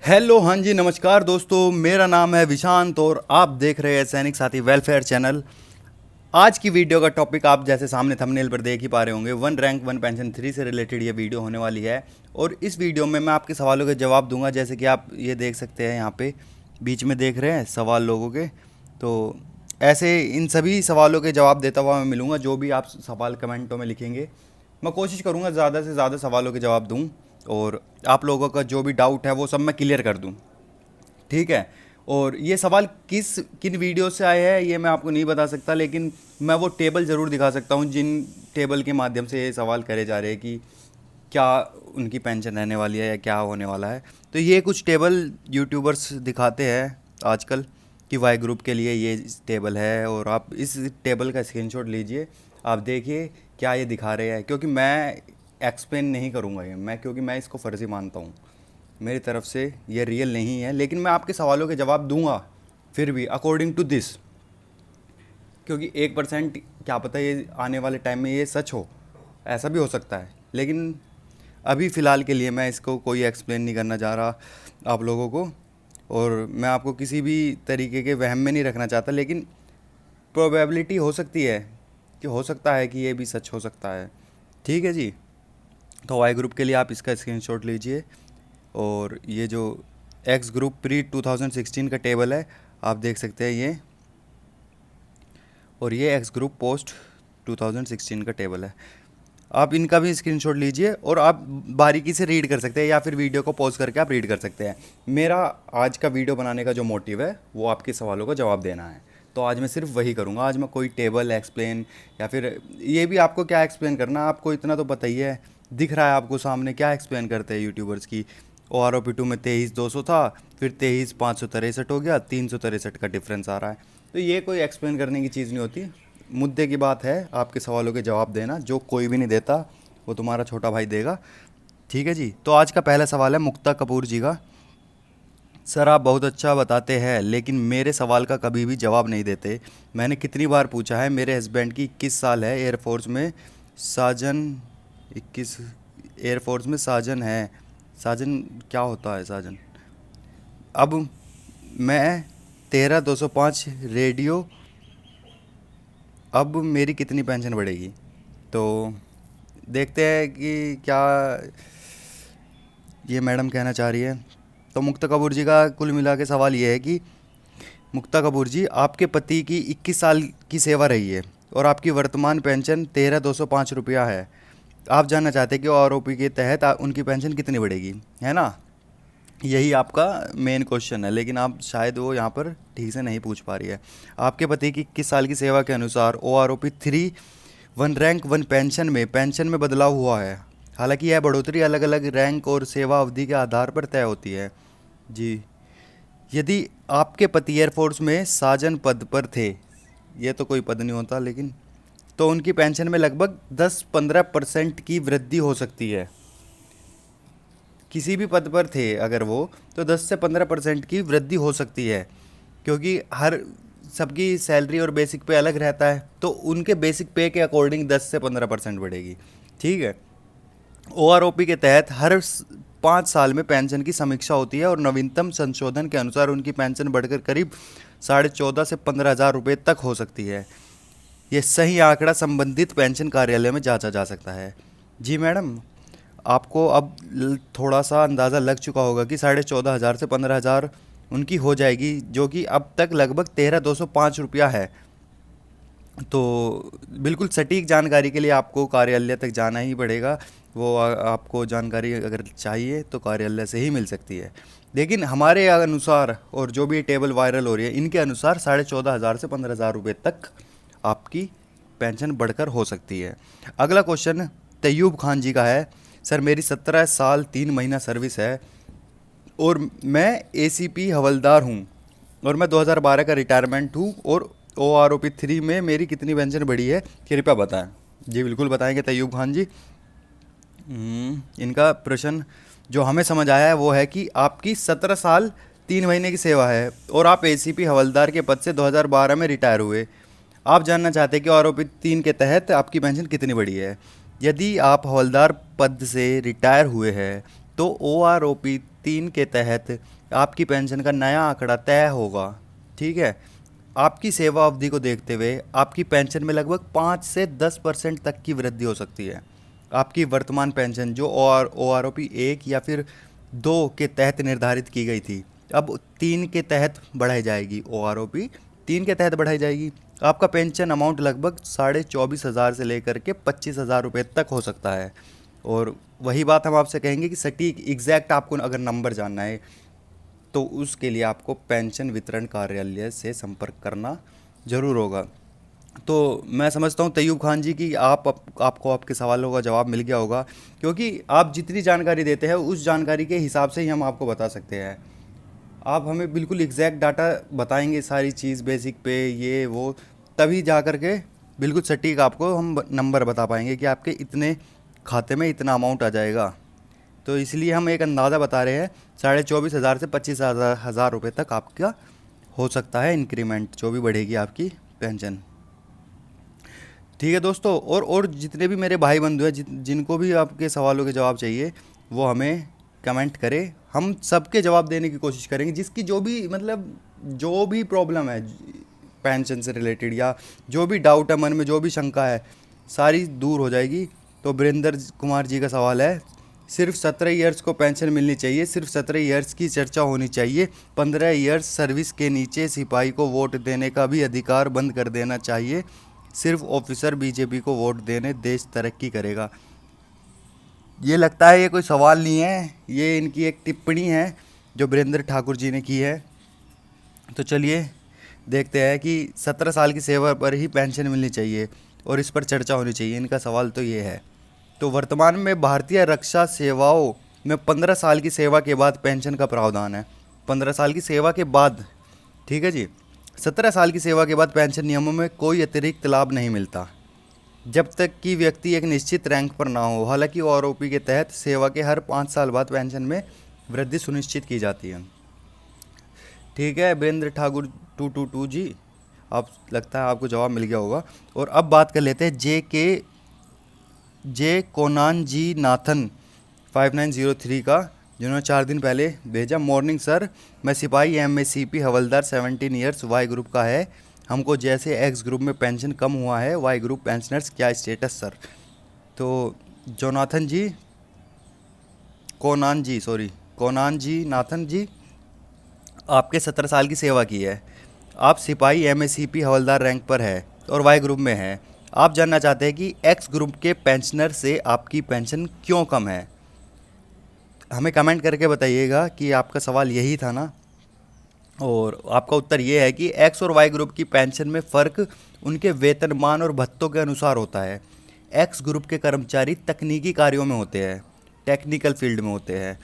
Hello, हाँ जी, नमस्कार दोस्तों। मेरा नाम है विशांत और आप देख रहे हैं सैनिक साथी वेलफेयर चैनल। आज की वीडियो का टॉपिक आप जैसे सामने थंबनेल पर देख ही पा रहे होंगे, one rank one pension three से रिलेटेड ये वीडियो होने वाली है। और इस वीडियो में मैं आपके सवालों के जवाब दूंगा, जैसे कि आप ये देख सकते हैं यहाँ पे बीच में देख रहे हैं सवाल लोगों के। तो ऐसे इन सभी सवालों के जवाब देता हुआ मैं मिलूंगा। जो भी आप सवाल कमेंटों में लिखेंगे, मैं कोशिश करूंगा ज़्यादा से ज़्यादा सवालों के जवाब दूं और आप लोगों का जो भी डाउट है वो सब मैं क्लियर कर दूं। ठीक है। और ये सवाल किन वीडियो से आए हैं ये मैं आपको नहीं बता सकता, लेकिन मैं वो टेबल ज़रूर दिखा सकता हूँ जिन टेबल के माध्यम से ये सवाल करे जा रहे हैं कि क्या उनकी पेंशन रहने वाली है या क्या होने वाला है। तो ये कुछ टेबल यूट्यूबर्स दिखाते हैं आजकल कि वाई ग्रुप के लिए ये टेबल है, और आप इस टेबल का स्क्रीनशॉट लीजिए, आप देखिए क्या ये दिखा रहे हैं। क्योंकि मैं एक्सप्लेन नहीं करूँगा ये, क्योंकि मैं इसको फ़र्ज़ी मानता हूँ। मेरी तरफ से ये रियल नहीं है, लेकिन मैं आपके सवालों के जवाब दूंगा फिर भी अकॉर्डिंग टू दिस। क्योंकि 1% क्या पता ये आने वाले टाइम में ये सच हो, ऐसा भी हो सकता है। लेकिन अभी फ़िलहाल के लिए मैं इसको कोई एक्सप्लेन नहीं करना चाह रहा आप लोगों को, और मैं आपको किसी भी तरीके के वहम में नहीं रखना चाहता। लेकिन प्रोबेबिलिटी हो सकती है कि हो सकता है कि ये भी सच हो सकता है। ठीक है जी। तो वाई ग्रुप के लिए आप इसका स्क्रीनशॉट लीजिए, और ये जो एक्स ग्रुप प्री 2016 का टेबल है आप देख सकते हैं ये, और ये एक्स ग्रुप पोस्ट 2016 का टेबल है। आप इनका भी स्क्रीनशॉट लीजिए और आप बारीकी से रीड कर सकते हैं, या फिर वीडियो को पॉज करके आप रीड कर सकते हैं। मेरा आज का वीडियो बनाने का जो मोटिव है वो आपके सवालों का जवाब देना है। तो आज मैं सिर्फ वही करूँगा। आज मैं कोई टेबल एक्सप्लेन या फिर ये भी आपको क्या एक्सप्लेन करना, आपको इतना तो पता ही है, दिख रहा है आपको सामने क्या एक्सप्लेन करते हैं यूट्यूबर्स की। O R O P two में 23,200 था, फिर 23,563 हो गया, 363 का डिफरेंस आ रहा है। तो ये कोई एक्सप्लेन करने की चीज़ नहीं होती। मुद्दे की बात है आपके सवालों के जवाब देना, जो कोई भी नहीं देता वो तुम्हारा छोटा भाई देगा। ठीक है जी। तो आज का पहला सवाल है मुक्ता कपूर जी का। सर आप बहुत अच्छा बताते हैं, लेकिन मेरे सवाल का कभी भी जवाब नहीं देते। मैंने कितनी बार पूछा है। मेरे हस्बैंड की 21 साल है, एयरफोर्स में साजन 21 एयरफोर्स में साजन है। साजन क्या होता है साजन? अब मैं 13,205 रेडियो, अब मेरी कितनी पेंशन बढ़ेगी? तो देखते हैं कि क्या ये मैडम कहना चाह रही है। तो मुक्ता कपूर जी का कुल मिला के सवाल ये है कि मुक्ता कपूर जी, आपके पति की 21 साल की सेवा रही है और आपकी वर्तमान पेंशन 13,205 रुपया है। आप जानना चाहते हैं कि आरोपी के तहत उनकी पेंशन कितनी बढ़ेगी, है ना? यही आपका मेन क्वेश्चन है, लेकिन आप शायद वो यहाँ पर ठीक से नहीं पूछ पा रही है। आपके पति की 21 साल की सेवा के अनुसार O R O P three one rank one pension में बदलाव हुआ है। हालांकि यह बढ़ोतरी अलग अलग रैंक और सेवा अवधि के आधार पर तय होती है। जी। यदि आपके पति एयरफोर्स में साजन पद पर थे, ये तो कोई पद नहीं होता, लेकिन तो उनकी पेंशन में लगभग 10-15% की वृद्धि हो सकती है। किसी भी पद पर थे अगर वो, तो 10 से 15% की वृद्धि हो सकती है। क्योंकि हर सबकी सैलरी और बेसिक पे अलग रहता है, तो उनके बेसिक पे के अकॉर्डिंग 10 से 15% बढ़ेगी। ठीक है। ओ आर ओ पी के तहत हर 5 साल में पेंशन की समीक्षा होती है, और नवीनतम संशोधन के अनुसार उनकी पेंशन बढ़कर करीब 14,500 से 15,000 रुपये तक हो सकती है। ये सही आंकड़ा संबंधित पेंशन कार्यालय में जांचा जा सकता है। जी मैडम, आपको अब थोड़ा सा अंदाज़ा लग चुका होगा कि 14,500 से 15,000 उनकी हो जाएगी, जो कि अब तक लगभग 13,205 रुपया है। तो बिल्कुल सटीक जानकारी के लिए आपको कार्यालय तक जाना ही पड़ेगा। वो आपको जानकारी अगर चाहिए तो कार्यालय से ही मिल सकती है। लेकिन हमारे अनुसार, और जो भी टेबल वायरल हो रही है इनके अनुसार, 14,500 से 15,000 रुपये तक आपकी पेंशन बढ़कर हो सकती है। अगला क्वेश्चन तैयूब खान जी का है। सर मेरी 17 साल 3 महीना सर्विस है और मैं एसीपी हवलदार हूँ, और मैं 2012 का रिटायरमेंट हूँ, और O R O P three में मेरी कितनी पेंशन बढ़ी है, कृपया बताएं। जी बिल्कुल बताएंगे तैयूब खान जी। इनका प्रश्न जो हमें समझ आया है वो है कि आपकी 17 साल 3 महीने की सेवा है और आप एसीपी हवलदार के पद से 2012 में रिटायर हुए। आप जानना चाहते हैं कि आरोपी 3 के तहत आपकी पेंशन कितनी बढ़ी है। यदि आप हवलदार पद से रिटायर हुए हैं तो ओ आर ओ पी 3 के तहत आपकी पेंशन का नया आंकड़ा तय होगा। ठीक है, आपकी सेवा अवधि को देखते हुए आपकी पेंशन में लगभग 5 से 10% तक की वृद्धि हो सकती है। आपकी वर्तमान पेंशन जो ओ आर ओ पी 1 या फिर 2 के तहत निर्धारित की गई थी, अब 3 के तहत बढ़ाई जाएगी। ओ आर ओ पी 3 के तहत बढ़ाई जाएगी। आपका पेंशन अमाउंट लगभग 24,500 से लेकर के 25,000 रुपये तक हो सकता है। और वही बात हम आपसे कहेंगे कि सटीक एग्जैक्ट आपको अगर नंबर जानना है तो उसके लिए आपको पेंशन वितरण कार्यालय से संपर्क करना ज़रूर होगा। तो मैं समझता हूँ तैयूब खान जी कि आपको आपके सवालों का जवाब मिल गया होगा, क्योंकि आप जितनी जानकारी देते हैं उस जानकारी के हिसाब से ही हम आपको बता सकते हैं। आप हमें बिल्कुल एग्जैक्ट डाटा बताएंगे, सारी चीज़ बेसिक पे ये वो, तभी जा कर के बिल्कुल सटीक आपको हम नंबर बता पाएंगे कि आपके इतने खाते में इतना अमाउंट आ जाएगा। तो इसलिए हम एक अंदाज़ा बता रहे हैं, 24,500 से 25,000 रुपये तक आपका हो सकता है इंक्रीमेंट, जो भी बढ़ेगी आपकी पेंशन। ठीक है दोस्तों, और जितने भी मेरे भाई बंधु हैं जिनको भी आपके सवालों के जवाब चाहिए वो हमें कमेंट करें, हम सबके जवाब देने की कोशिश करेंगे। जिसकी जो भी मतलब जो भी प्रॉब्लम है पेंशन से रिलेटेड या जो भी डाउट है मन में, जो भी शंका है, सारी दूर हो जाएगी। तो वीरेंद्र कुमार जी का सवाल है, सिर्फ 17 ईयर्स को पेंशन मिलनी चाहिए, सिर्फ 17 ईयर्स की चर्चा होनी चाहिए, 15 ईयर्स सर्विस के नीचे सिपाही को वोट देने का भी अधिकार बंद कर देना चाहिए, सिर्फ ऑफिसर बीजेपी को वोट देने देश तरक्की करेगा। ये लगता है ये कोई सवाल नहीं है, ये इनकी एक टिप्पणी है जो वीरेंद्र ठाकुर जी ने की है। तो चलिए देखते हैं कि 17 साल की सेवा पर ही पेंशन मिलनी चाहिए और इस पर चर्चा होनी चाहिए, इनका सवाल तो ये है। तो वर्तमान में भारतीय रक्षा सेवाओं में 15 साल की सेवा के बाद पेंशन का प्रावधान है। 15 साल की सेवा के बाद, ठीक है जी। 17 साल की सेवा के बाद पेंशन नियमों में कोई अतिरिक्त लाभ नहीं मिलता जब तक कि व्यक्ति एक निश्चित रैंक पर ना हो। हालांकि आरओपी के तहत सेवा के हर 5 साल बाद पेंशन में वृद्धि सुनिश्चित की जाती है। ठीक है वीरेंद्र ठाकुर 222 जी, आप लगता है आपको जवाब मिल गया होगा। और अब बात कर लेते हैं जे कोनान जी नाथन 5903 का, जिन्होंने 4 दिन पहले भेजा। मॉर्निंग सर, मैं सिपाही MACP हवलदार 17 ईयर्स वाई ग्रुप का है। हमको जैसे एक्स ग्रुप में पेंशन कम हुआ है, वाई ग्रुप पेंशनर्स क्या स्टेटस सर? तो जोनाथन जी, कोनान जी नाथन जी, आपके 17 साल की सेवा की है, आप सिपाही MACP हवलदार रैंक पर है और वाई ग्रुप में है। आप जानना चाहते हैं कि एक्स ग्रुप के पेंशनर से आपकी पेंशन क्यों कम है। हमें कमेंट करके बताइएगा कि आपका सवाल यही था ना। और आपका उत्तर ये है कि एक्स और वाई ग्रुप की पेंशन में फ़र्क उनके वेतनमान और भत्तों के अनुसार होता है। एक्स ग्रुप के कर्मचारी तकनीकी कार्यों में होते हैं, टेक्निकल फील्ड में होते हैं,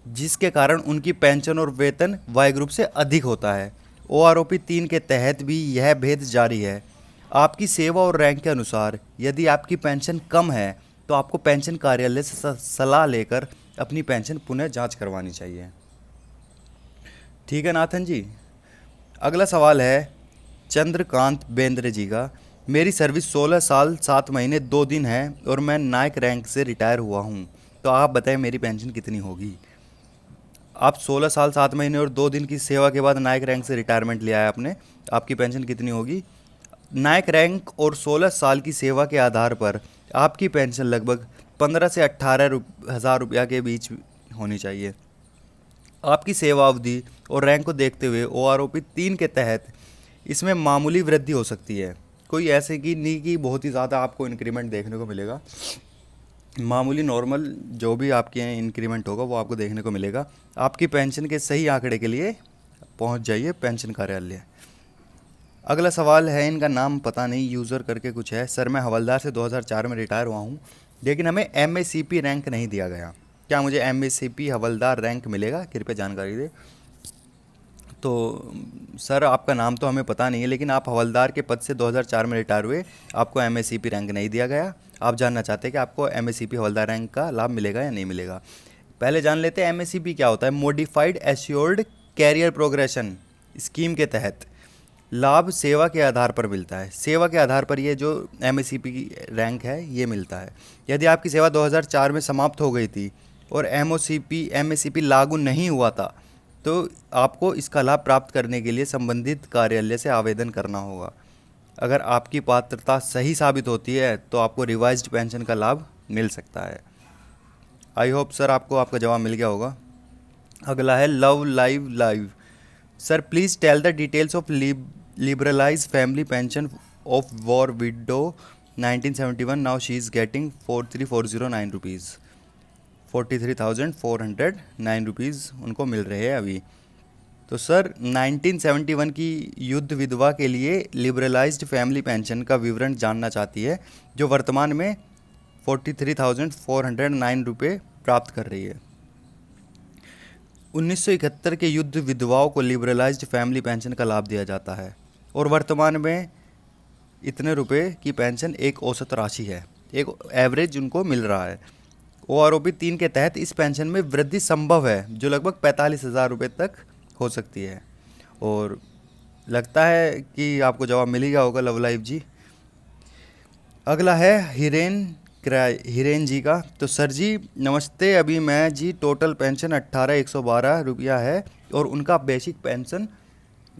जिसके कारण उनकी पेंशन और वेतन वाई ग्रुप से अधिक होता है। OROP 3 के तहत भी यह भेद जारी है। आपकी सेवा और रैंक के अनुसार यदि आपकी पेंशन कम है तो आपको पेंशन कार्यालय से सलाह लेकर अपनी पेंशन पुनः जांच करवानी चाहिए। ठीक है नाथन जी। अगला सवाल है चंद्रकांत बेंद्रे जी का, मेरी सर्विस 16 साल 7 महीने 2 दिन है और मैं नायक रैंक से रिटायर हुआ हूँ, तो आप बताएं मेरी पेंशन कितनी होगी। आप 16 साल 7 महीने और 2 दिन की सेवा के बाद नायक रैंक से रिटायरमेंट लिया है आपने, आपकी पेंशन कितनी होगी। नायक रैंक और 16 साल की सेवा के आधार पर आपकी पेंशन लगभग 15 से 18,000 रुपया के बीच होनी चाहिए। आपकी सेवा अवधि और रैंक को देखते हुए OROP 3 के तहत इसमें मामूली वृद्धि हो सकती है। कोई ऐसे कि नहीं कि बहुत ही ज़्यादा आपको इंक्रीमेंट देखने को मिलेगा, मामूली नॉर्मल जो भी आपके इंक्रीमेंट होगा वो आपको देखने को मिलेगा। आपकी पेंशन के सही आंकड़े के लिए पहुंच जाइए पेंशन कार्यालय। अगला सवाल है, इनका नाम पता नहीं, यूज़र करके कुछ है। सर मैं हवलदार से 2004 में रिटायर हुआ हूँ, लेकिन हमें MACP रैंक नहीं दिया गया, क्या मुझे MACP हवलदार रैंक मिलेगा, कृपया जानकारी दें। तो सर आपका नाम तो हमें पता नहीं है, लेकिन आप हवलदार के पद से 2004 में रिटायर हुए, आपको MACP रैंक नहीं दिया गया। आप जानना चाहते हैं कि आपको MACP हवलदार रैंक का लाभ मिलेगा या नहीं मिलेगा। पहले जान लेते हैं MACP क्या होता है। Modified assured career progression scheme के तहत लाभ सेवा के आधार पर मिलता है। सेवा के आधार पर ये जो MACP की रैंक है ये मिलता है। यदि आपकी सेवा 2004 में समाप्त हो गई थी और एमएससीपी लागू नहीं हुआ था, तो आपको इसका लाभ प्राप्त करने के लिए संबंधित कार्यालय से आवेदन करना होगा। अगर आपकी पात्रता सही साबित होती है तो आपको रिवाइज्ड पेंशन का लाभ मिल सकता है। आई होप सर आपको आपका जवाब मिल गया होगा। अगला है love live live. Sir please tell the details of liberalise family pension of war widow 1971। Now she is getting 43,409 rupees. 43,409 rupees उनको मिल रहे हैं अभी। तो सर 1971 की युद्ध विधवा के लिए लिबरलाइज्ड फैमिली पेंशन का विवरण जानना चाहती है, जो वर्तमान में 43,409 रुपये प्राप्त कर रही है। 1971 के युद्ध विधवाओं को लिबरलाइज्ड फैमिली पेंशन का लाभ दिया जाता है और वर्तमान में इतने रुपए की पेंशन एक औसत राशि है, एक एवरेज उनको मिल रहा है। OROP 3 के तहत इस पेंशन में वृद्धि संभव है, जो लगभग 45,000 रुपये तक हो सकती है। और लगता है कि आपको जवाब मिल ही गया होगा लव लाइफ जी। अगला है हिरेन जी का। तो सर जी नमस्ते, अभी मैं जी टोटल पेंशन 18,112 रुपया है और उनका बेसिक पेंशन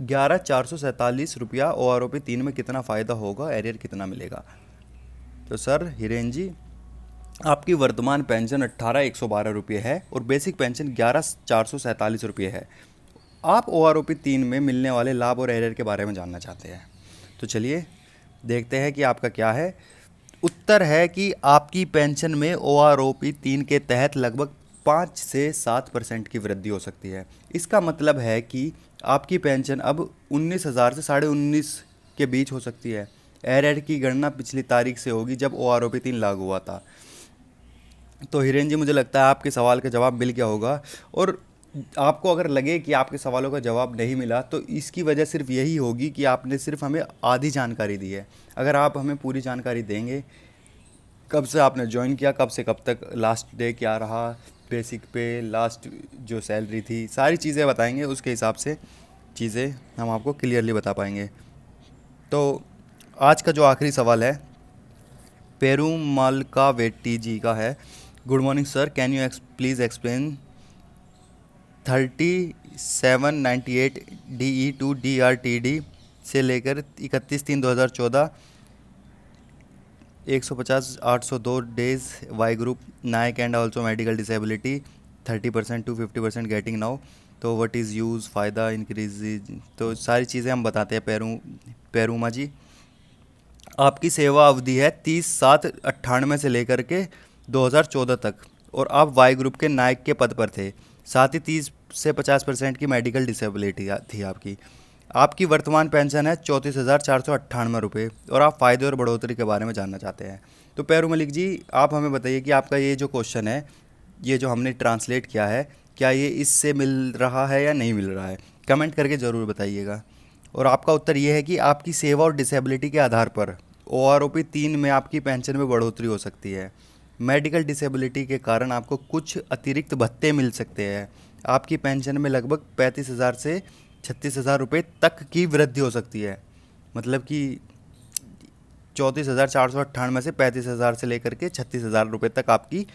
11,447 रुपया। OROP 3 में कितना फ़ायदा होगा, एरियर कितना मिलेगा? तो सर हिरेन जी, आपकी वर्तमान पेंशन 18,112 रुपये है और बेसिक पेंशन 11,447 रुपये है। आप OROP 3 में मिलने वाले लाभ और एरियर के बारे में जानना चाहते हैं, तो चलिए देखते हैं कि आपका क्या है। उत्तर है कि आपकी पेंशन में OROP 3 के तहत लगभग 5 से 7% की वृद्धि हो सकती है। इसका मतलब है कि आपकी पेंशन अब 19,000 से 19,500 के बीच हो सकती है। एरियर की गणना पिछली तारीख से होगी जब OROP 3 लागू हुआ था। तो हिरेन जी, मुझे लगता है आपके सवाल का जवाब मिल गया होगा। और आपको अगर लगे कि आपके सवालों का जवाब नहीं मिला, तो इसकी वजह सिर्फ यही होगी कि आपने सिर्फ हमें आधी जानकारी दी है। अगर आप हमें पूरी जानकारी देंगे, कब से आपने ज्वाइन किया, कब से कब तक, लास्ट डे क्या रहा, बेसिक पे, लास्ट जो सैलरी थी, सारी चीज़ें बताएंगे, उसके हिसाब से चीज़ें हम आपको क्लियरली बता पाएंगे। तो आज का जो आखिरी सवाल है पेरूमल का वेट्टी जी का है। Good morning sir, can you please explain 3798 DE to DRTD से लेकर 31/3/2014 150-802 days Y group Naik and also medical disability 30% to 50% getting now. तो व्हाट इज़ यूज़, फ़ायदा, इंक्रीज, तो सारी चीज़ें हम बताते हैं पेरूमा जी। आपकी सेवा अवधि है 30/7/98 से लेकर के 2014 तक और आप वाई ग्रुप के नायक के पद पर थे। साथ ही 30 से 50% की मेडिकल डिसेबिलिटी थी आपकी। आपकी वर्तमान पेंशन है 34,498 रुपये और आप फ़ायदे और बढ़ोतरी के बारे में जानना चाहते हैं। तो पैरू मलिक जी, आप हमें बताइए कि आपका ये जो क्वेश्चन है, ये जो हमने ट्रांसलेट किया है, क्या ये इससे मिल रहा है या नहीं मिल रहा है? कमेंट करके ज़रूर बताइएगा। और आपका उत्तर ये है कि आपकी सेवा और डिसेबिलिटी के आधार पर OROP 3 में आपकी पेंशन में बढ़ोतरी हो सकती है। मेडिकल डिसेबिलिटी के कारण आपको कुछ अतिरिक्त भत्ते मिल सकते हैं। आपकी पेंशन में लगभग 35,000 से 36,000 रुपये तक की वृद्धि हो सकती है। मतलब कि 34,498 से 35,000 से लेकर के 36,000 रुपये तक आपकी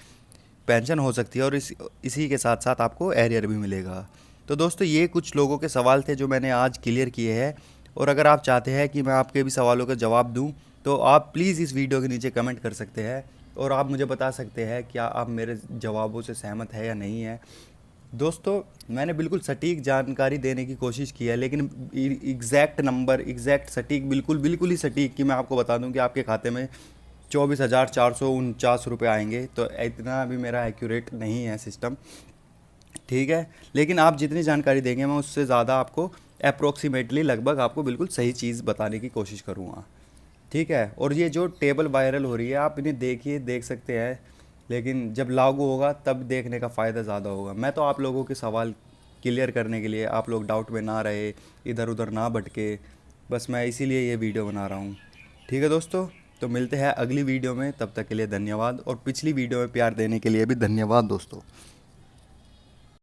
पेंशन हो सकती है और इसी के साथ साथ आपको एरियर भी मिलेगा। तो दोस्तों, ये कुछ लोगों के सवाल थे जो मैंने आज क्लियर किए हैं। और अगर आप चाहते हैं कि मैं आपके भी सवालों का जवाब दूं, तो आप प्लीज़ इस वीडियो के नीचे कमेंट कर सकते हैं और आप मुझे बता सकते हैं क्या आप मेरे जवाबों से सहमत है या नहीं है। दोस्तों, मैंने बिल्कुल सटीक जानकारी देने की कोशिश की है, लेकिन एग्जैक्ट नंबर, एग्जैक्ट सटीक, बिल्कुल ही सटीक कि मैं आपको बता दूं कि आपके खाते में 24,449 रुपये आएंगे, तो इतना भी मेरा एक्यूरेट नहीं है सिस्टम, ठीक है। लेकिन आप जितनी जानकारी देंगे मैं उससे ज़्यादा आपको अप्रोक्सीमेटली, लगभग आपको बिल्कुल सही चीज़ बताने की कोशिश करूँगा, ठीक है। और ये जो टेबल वायरल हो रही है, आप इन्हें देखिए, देख सकते हैं, लेकिन जब लागू होगा तब देखने का फ़ायदा ज़्यादा होगा। मैं तो आप लोगों के सवाल क्लियर करने के लिए, आप लोग डाउट में ना रहे, इधर उधर ना भटके, बस मैं इसीलिए ये वीडियो बना रहा हूँ, ठीक है दोस्तों। तो मिलते हैं अगली वीडियो में, तब तक के लिए धन्यवाद और पिछली वीडियो में प्यार देने के लिए भी धन्यवाद दोस्तों।